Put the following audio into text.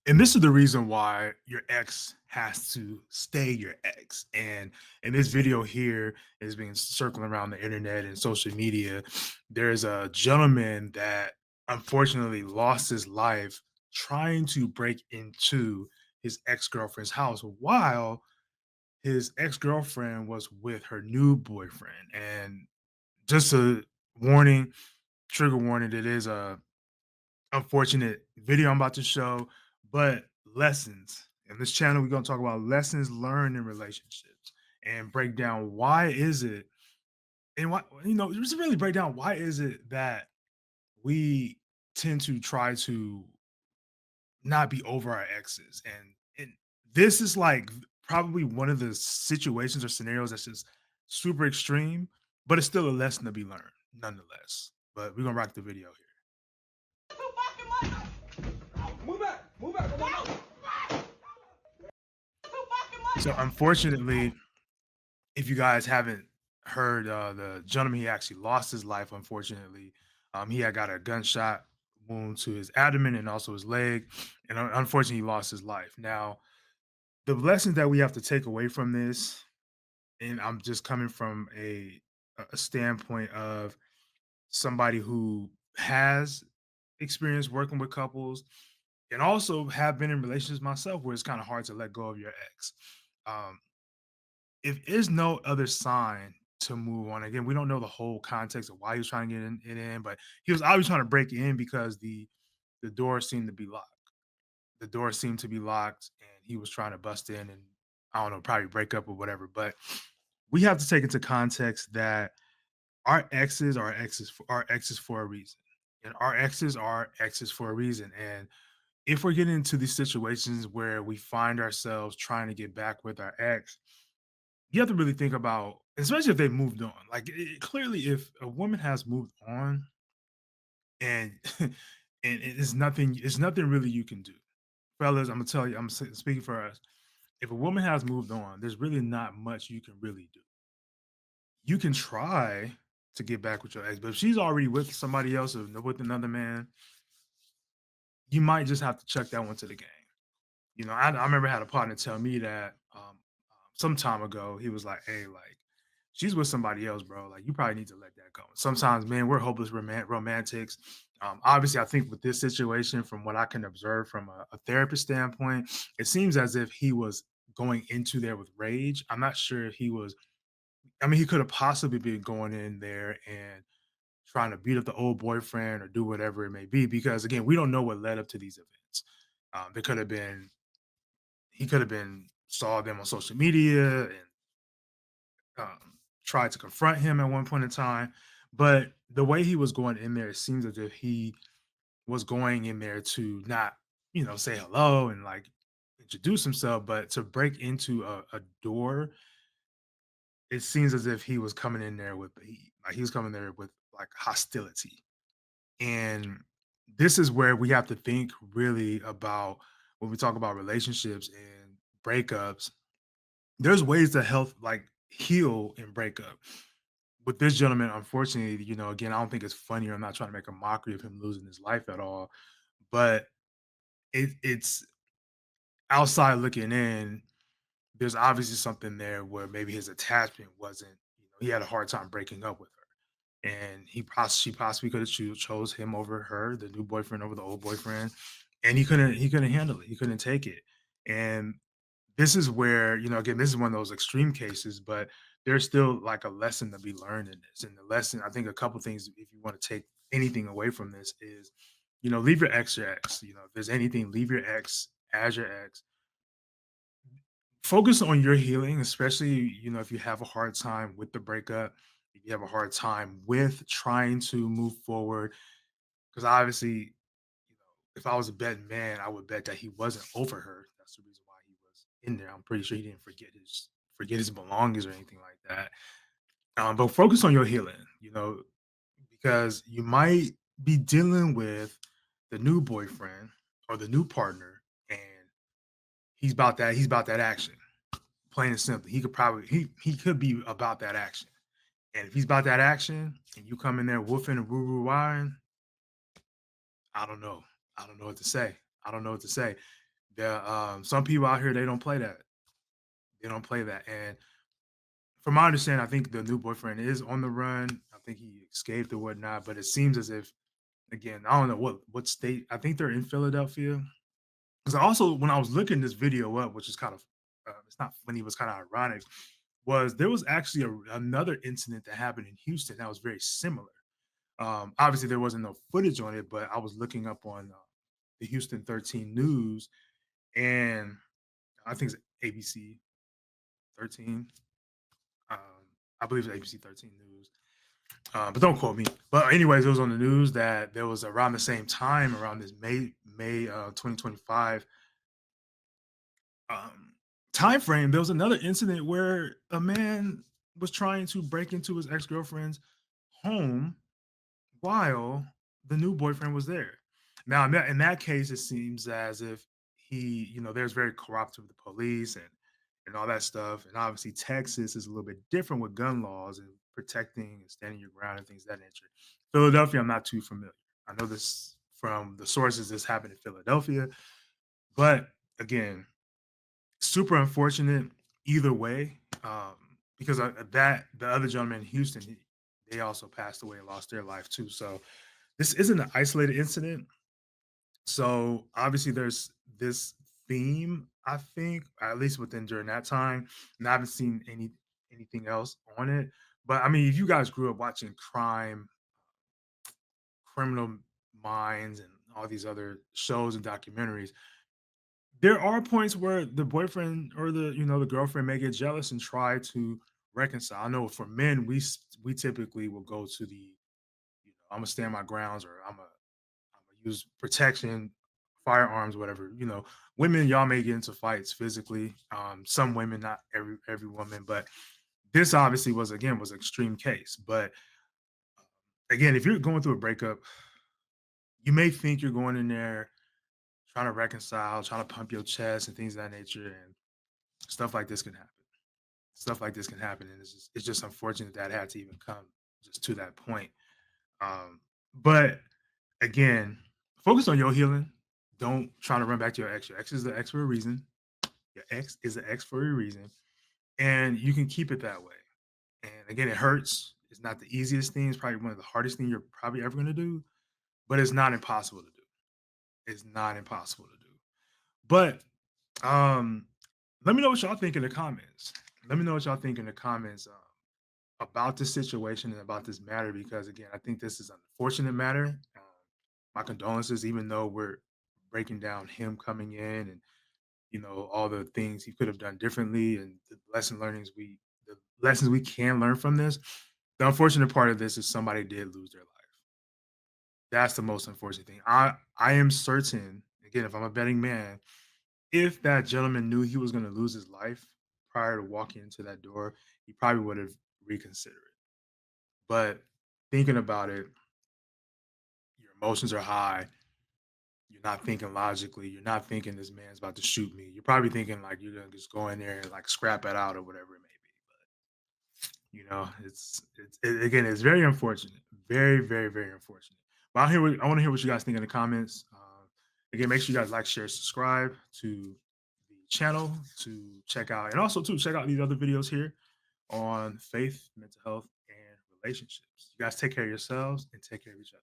And this is the reason why your ex has to stay your ex. And in this video here is being circling around the internet and social media. There's a gentleman that unfortunately lost his life trying to break into his ex-girlfriend's house while his ex-girlfriend was with her new boyfriend. And just a warning, trigger warning, it is a unfortunate video I'm about to show, but lessons. In this channel, we're going to talk about lessons learned in relationships and break down why is it and why, just really break down why is it that we tend to try to not be over our exes. And this is like probably one of the situations or scenarios that's just super extreme, but it's still a lesson to be learned nonetheless. But we're gonna rock the video here. Move back. Move back. Come on. So unfortunately, if you guys haven't heard, the gentleman, he actually lost his life, unfortunately. He had got a gunshot wound to his abdomen and also his leg, and unfortunately, he lost his life. Now, the lessons that we have to take away from this, and I'm just coming from a standpoint of somebody who has experience working with couples and also have been in relationships myself where it's kind of hard to let go of your ex. Um, if there's no other sign to move on, again, we don't know the whole context of why he was trying to get it in, but he was obviously trying to break in because the door seemed to be locked. The door seemed to be locked, and he was trying to bust in and I don't know, probably break up or whatever. But we have to take into context that our exes for a reason, and our exes are exes for a reason. And if we're getting into these situations where we find ourselves trying to get back with our ex, you have to really think about, especially if they've moved on. Like clearly, if a woman has moved on, and and it's nothing really you can do, fellas. I'm gonna tell you, speaking for us. If a woman has moved on, there's really not much you can really do. You can try to get back with your ex, but if she's already with somebody else or with another man, you might just have to chuck that one to the game. I remember I had a partner tell me that some time ago. He was like, "Hey, like, she's with somebody else, bro. Like, you probably need to let that go." Sometimes, man, we're hopeless romantics. Obviously, I think with this situation, from what I can observe from a therapist standpoint, it seems as if he was going into there with rage. I'm not sure if he was. I mean, he could have possibly been going in there and trying to beat up the old boyfriend or do whatever it may be, because again, we don't know what led up to these events. There could have been he could have been saw them on social media and tried to confront him at one point in time. But the way he was going in there, it seems as if he was going in there to not, say hello and like introduce himself, but to break into a door. It seems as if he was coming in there with like he was coming there with like hostility. And this is where we have to think really about when we talk about relationships and breakups. There's ways to help like heal and break up. With this gentleman, unfortunately, again, I don't think it's funny. I'm not trying to make a mockery of him losing his life at all, but it's outside looking in. There's obviously something there where maybe his attachment wasn't. He had a hard time breaking up with her, and she possibly could have chose him over her, the new boyfriend over the old boyfriend, and he couldn't handle it. He couldn't take it, and this is where, again, this is one of those extreme cases, but there's still like a lesson to be learned in this. And the lesson, I think a couple things, if you want to take anything away from this, is, leave your ex. If there's anything, leave your ex as your ex. Focus on your healing, especially, if you have a hard time with the breakup, if you have a hard time with trying to move forward. Because obviously, if I was a betting man, I would bet that he wasn't over her. That's the reason why he was in there. I'm pretty sure he didn't forget his belongings or anything like that. But focus on your healing, because you might be dealing with the new boyfriend or the new partner, and he's about that action. Plain and simple. He could be about that action. And if he's about that action and you come in there woofing and woo woo wine, I don't know. I don't know what to say. I don't know what to say. Some people out here they don't play that. They don't play that. And from my understanding, I think the new boyfriend is on the run. I think he escaped or whatnot. But it seems as if, again, I don't know what state. I think they're in Philadelphia. Because also, when I was looking this video up, which is kind of it's not funny, it was kind of ironic, was there was actually another incident that happened in Houston that was very similar. Obviously, there wasn't no footage on it, but I was looking up on the Houston 13 News, and I think it's ABC 13. Um, I believe it's ABC 13 News, but don't quote me. But anyways, it was on the news that there was around the same time, around this May 2025 um, time frame. There was another incident where a man was trying to break into his ex girlfriend's home while the new boyfriend was there. Now, in that case, it seems as if there's very corrupt with the police and all that stuff. And obviously, Texas is a little bit different with gun laws and protecting and standing your ground and things of that nature. Philadelphia, I'm not too familiar. I know this from the sources. This happened in Philadelphia, but again, super unfortunate either way. Because that the other gentleman in Houston, they also passed away and lost their life too. So this isn't an isolated incident. So obviously there's this theme, I think, at least within during that time. And I haven't seen anything else on it. But I mean, if you guys grew up watching crime, criminal minds, and all these other shows and documentaries, there are points where the boyfriend or the girlfriend may get jealous and try to reconcile. I know for men, we typically will go to I'm gonna stand my grounds, or I'm gonna use protection, firearms, whatever. Women, y'all may get into fights physically. Some women, not every woman, but this obviously was extreme case. But again, if you're going through a breakup, you may think you're going in there trying to reconcile, trying to pump your chest and things of that nature, and stuff like this can happen. Stuff like this can happen, and it's just unfortunate that it had to even come just to that point. But again, focus on your healing. Don't try to run back to your ex. Your ex is the ex for a reason. Your ex is the ex for a reason, and you can keep it that way. And again, it hurts. It's not the easiest thing. It's probably one of the hardest things you're probably ever going to do, but it's not impossible to do. It's not impossible to do. But um, let me know what y'all think in the comments. Let me know what y'all think in the comments. About this situation and about this matter, because again, I think this is an unfortunate matter. My condolences, even though we're breaking down him coming in and all the things he could have done differently and the lessons we can learn from this. The unfortunate part of this is somebody did lose their life. That's the most unfortunate thing. I am certain, again, if I'm a betting man, if that gentleman knew he was going to lose his life prior to walking into that door, he probably would have reconsidered. But thinking about it, your emotions are high. You're not thinking logically. You're not thinking this man's about to shoot me. You're probably thinking like you're gonna just go in there and like scrap it out or whatever it may be. Again, it's very unfortunate. Very, very, very unfortunate. But I want to hear what you guys think in the comments. Again, make sure you guys like, share, subscribe to the channel to check out, and also to check out these other videos here on faith, mental health, and relationships. You guys take care of yourselves and take care of each other.